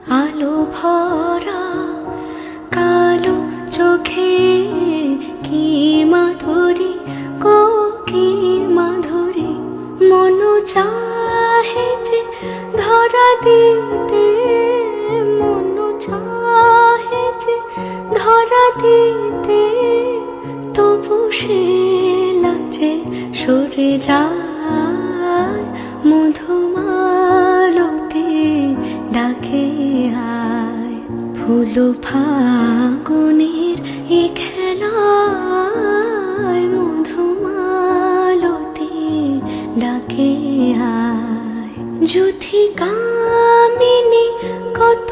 আলো ভরা কালো চোখে কি মাধুরী গো কি মাধুরী, মন চাহে যে ধরা দিতে, মন চাহে যে ধরা দিতে, তবু সে লাজে সরে যায়। মধুমালতি ডাকে আয়, ফুল ফাগুনের এ খেলায়, মধুমালতি ডাকে আয়। যুথি কামিনী কত